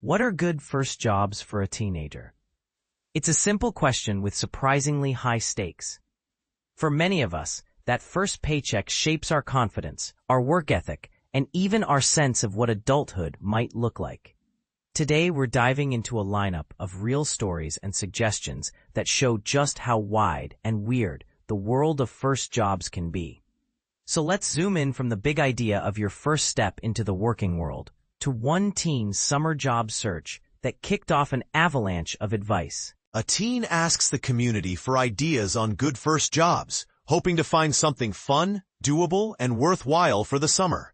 What are good first jobs for a teenager? It's a simple question with surprisingly high stakes. For many of us, that first paycheck shapes our confidence, our work ethic, and even our sense of what adulthood might look like. Today, we're diving into a lineup of real stories and suggestions that show just how wide and weird the world of first jobs can be. So let's zoom in from the big idea of your first step into the working world to one teen's summer job search that kicked off an avalanche of advice. A teen asks the community for ideas on good first jobs, hoping to find something fun, doable, and worthwhile for the summer.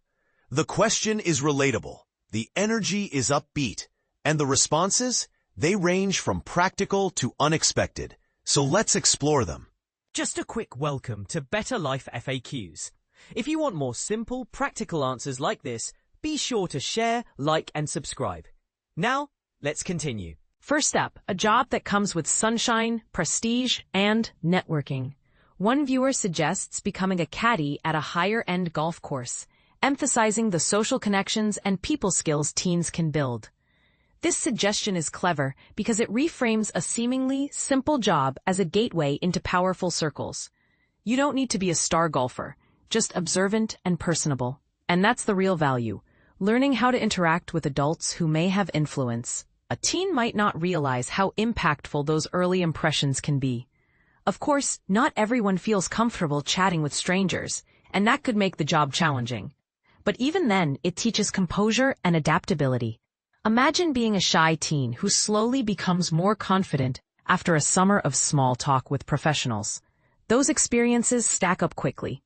The question is relatable, the energy is upbeat, and the responses, they range from practical to unexpected. So let's explore them. Just a quick welcome to Better Life FAQs. If you want more simple, practical answers like this, be sure to share, like, and subscribe. Now, let's continue. First up, a job that comes with sunshine, prestige, and networking. One viewer suggests becoming a caddy at a higher-end golf course, emphasizing the social connections and people skills teens can build. This suggestion is clever because it reframes a seemingly simple job as a gateway into powerful circles. You don't need to be a star golfer, just observant and personable. And that's the real value, learning how to interact with adults who may have influence. A teen might not realize how impactful those early impressions can be. Of course, not everyone feels comfortable chatting with strangers, and that could make the job challenging. But even then, it teaches composure and adaptability. Imagine being a shy teen who slowly becomes more confident after a summer of small talk with professionals. Those experiences stack up quickly.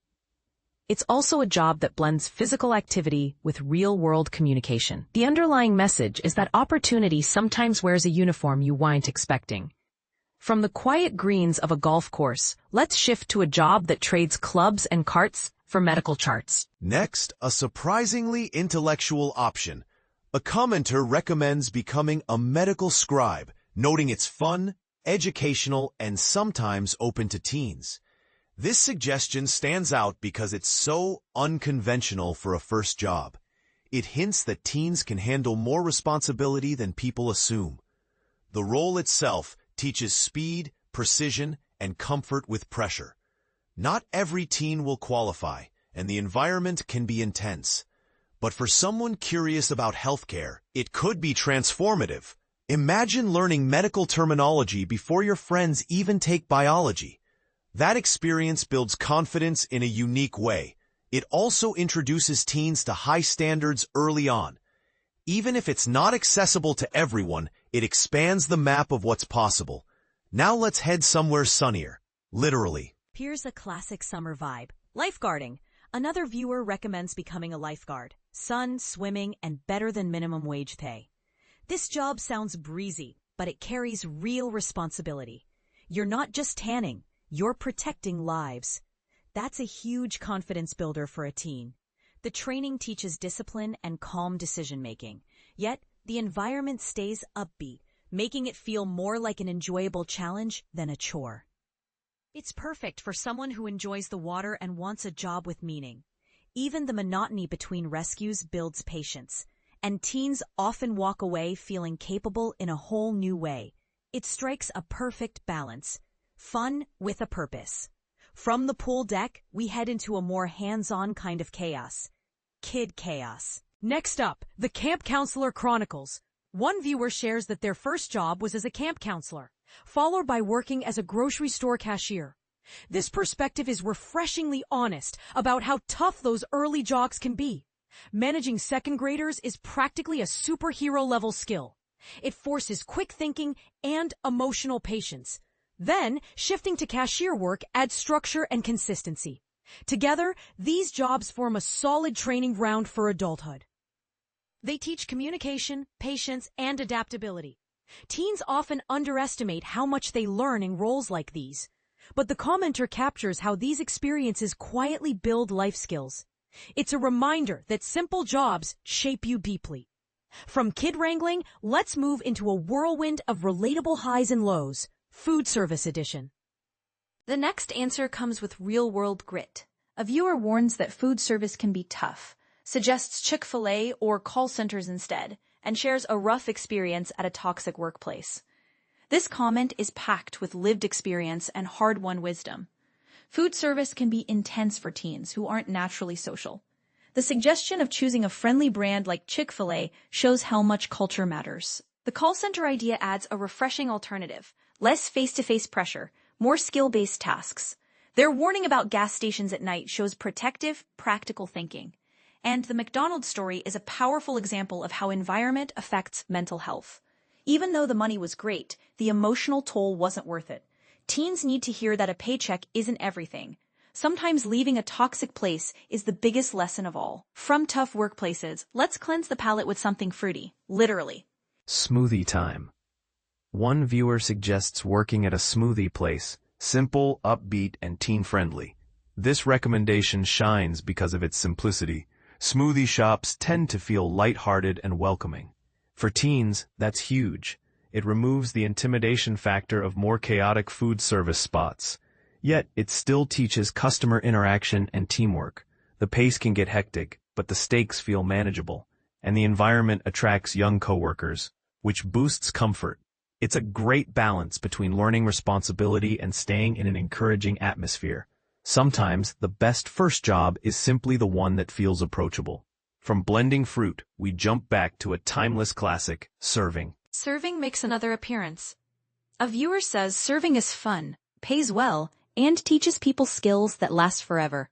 It's also a job that blends physical activity with real-world communication. The underlying message is that opportunity sometimes wears a uniform you weren't expecting. From the quiet greens of a golf course, let's shift to a job that trades clubs and carts for medical charts. Next, a surprisingly intellectual option. A commenter recommends becoming a medical scribe, noting it's fun, educational, and sometimes open to teens. This suggestion stands out because it's so unconventional for a first job. It hints that teens can handle more responsibility than people assume. The role itself teaches speed, precision, and comfort with pressure. Not every teen will qualify, and the environment can be intense. But for someone curious about healthcare, it could be transformative. Imagine learning medical terminology before your friends even take biology. That experience builds confidence in a unique way. It also introduces teens to high standards early on. Even if it's not accessible to everyone, it expands the map of what's possible. Now let's head somewhere sunnier. Literally. Here's a classic summer vibe. Lifeguarding. Another viewer recommends becoming a lifeguard. Sun, swimming, and better than minimum wage pay. This job sounds breezy, but it carries real responsibility. You're not just tanning, you're protecting lives. That's a huge confidence builder for a teen. The training teaches discipline and calm decision-making, yet the environment stays upbeat, making it feel more like an enjoyable challenge than a chore. It's perfect for someone who enjoys the water and wants a job with meaning. Even the monotony between rescues builds patience, and teens often walk away feeling capable in a whole new way. It strikes a perfect balance. Fun with a purpose. From the pool deck, we head into a more hands-on kind of chaos. Kid chaos. Next up, the Camp Counselor Chronicles. One viewer shares that their first job was as a camp counselor, followed by working as a grocery store cashier. This perspective is refreshingly honest about how tough those early jobs can be. Managing second graders is practically a superhero-level skill. It forces quick thinking and emotional patience. Then, shifting to cashier work adds structure and consistency. Together, these jobs form a solid training ground for adulthood. They teach communication, patience, and adaptability. Teens often underestimate how much they learn in roles like these. But the commenter captures how these experiences quietly build life skills. It's a reminder that simple jobs shape you deeply. From kid wrangling, let's move into a whirlwind of relatable highs and lows. Food Service Edition. The next answer comes with real-world grit. A viewer warns that food service can be tough, suggests Chick-fil-A or call centers instead, and shares a rough experience at a toxic workplace. This comment is packed with lived experience and hard-won wisdom. Food service can be intense for teens who aren't naturally social. The suggestion of choosing a friendly brand like Chick-fil-A shows how much culture matters. The call center idea adds a refreshing alternative, less face-to-face pressure, more skill-based tasks. Their warning about gas stations at night shows protective, practical thinking. And the McDonald's story is a powerful example of how environment affects mental health. Even though the money was great, the emotional toll wasn't worth it. Teens need to hear that a paycheck isn't everything. Sometimes leaving a toxic place is the biggest lesson of all. From tough workplaces, let's cleanse the palate with something fruity, literally. Smoothie time. One viewer suggests working at a smoothie place, simple, upbeat, and teen-friendly. This recommendation shines because of its simplicity. Smoothie shops tend to feel lighthearted and welcoming. For teens, that's huge. It removes the intimidation factor of more chaotic food service spots. Yet, it still teaches customer interaction and teamwork. The pace can get hectic, but the stakes feel manageable, and the environment attracts young coworkers, which boosts comfort. It's a great balance between learning responsibility and staying in an encouraging atmosphere. Sometimes, the best first job is simply the one that feels approachable. From blending fruit, we jump back to a timeless classic, serving. Serving makes another appearance. A viewer says serving is fun, pays well, and teaches people skills that last forever.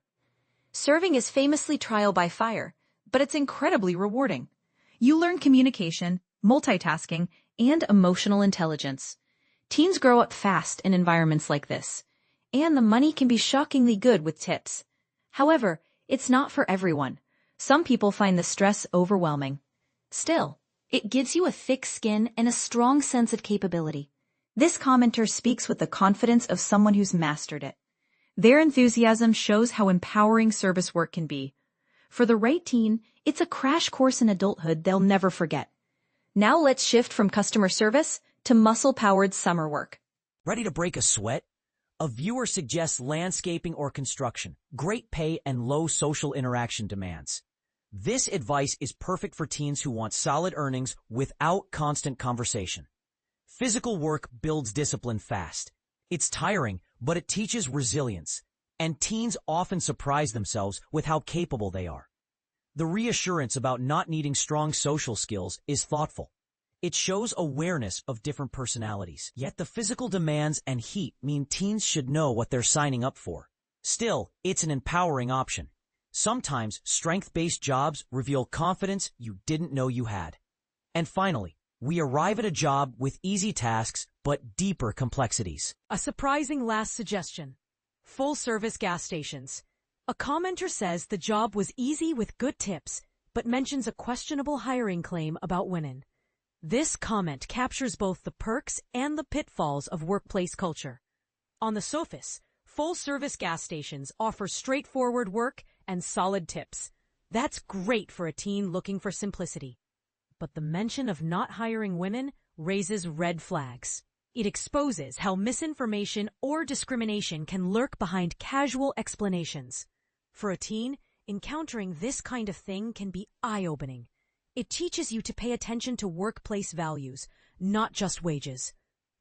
Serving is famously trial by fire, but it's incredibly rewarding. You learn communication, multitasking, and emotional intelligence. Teens grow up fast in environments like this, and the money can be shockingly good with tips. However, it's not for everyone. Some people find the stress overwhelming. Still, it gives you a thick skin and a strong sense of capability. This commenter speaks with the confidence of someone who's mastered it. Their enthusiasm shows how empowering service work can be. For the right teen, it's a crash course in adulthood they'll never forget. Now let's shift from customer service to muscle-powered summer work. Ready to break a sweat? A viewer suggests landscaping or construction, great pay and low social interaction demands. This advice is perfect for teens who want solid earnings without constant conversation. Physical work builds discipline fast. It's tiring, but it teaches resilience, and teens often surprise themselves with how capable they are. The reassurance about not needing strong social skills is thoughtful. It shows awareness of different personalities, yet the physical demands and heat mean teens should know what they're signing up for. Still, it's an empowering option. Sometimes strength-based jobs reveal confidence you didn't know you had. And finally, we arrive at a job with easy tasks but deeper complexities. A surprising last suggestion. Full-service gas stations. A commenter says the job was easy with good tips, but mentions a questionable hiring claim about women. This comment captures both the perks and the pitfalls of workplace culture. On the surface, full-service gas stations offer straightforward work and solid tips. That's great for a teen looking for simplicity. But the mention of not hiring women raises red flags. It exposes how misinformation or discrimination can lurk behind casual explanations. For a teen, encountering this kind of thing can be eye-opening. It teaches you to pay attention to workplace values, not just wages.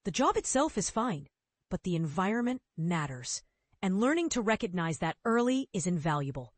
The job itself is fine, but the environment matters, and learning to recognize that early is invaluable.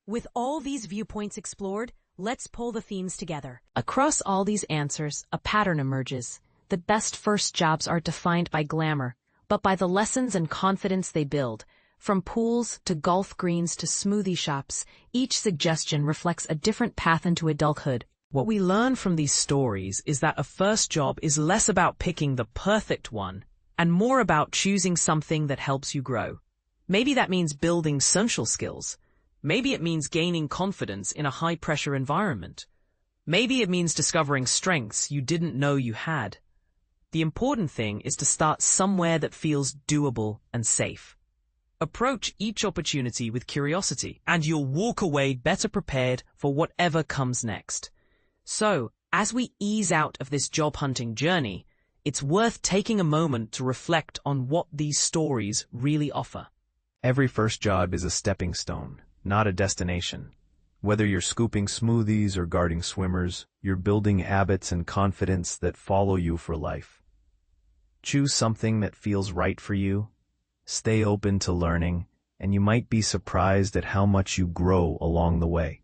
With all these viewpoints explored, let's pull the themes together. Across all these answers, a pattern emerges. The best first jobs are defined by glamour, but by the lessons and confidence they build. From pools to golf greens to smoothie shops, each suggestion reflects a different path into adulthood. What we learn from these stories is that a first job is less about picking the perfect one and more about choosing something that helps you grow. Maybe that means building social skills. Maybe it means gaining confidence in a high-pressure environment. Maybe it means discovering strengths you didn't know you had. The important thing is to start somewhere that feels doable and safe. Approach each opportunity with curiosity, and you'll walk away better prepared for whatever comes next. So, as we ease out of this job hunting journey, it's worth taking a moment to reflect on what these stories really offer. Every first job is a stepping stone, not a destination. Whether you're scooping smoothies or guarding swimmers, you're building habits and confidence that follow you for life. Choose something that feels right for you, stay open to learning, and you might be surprised at how much you grow along the way.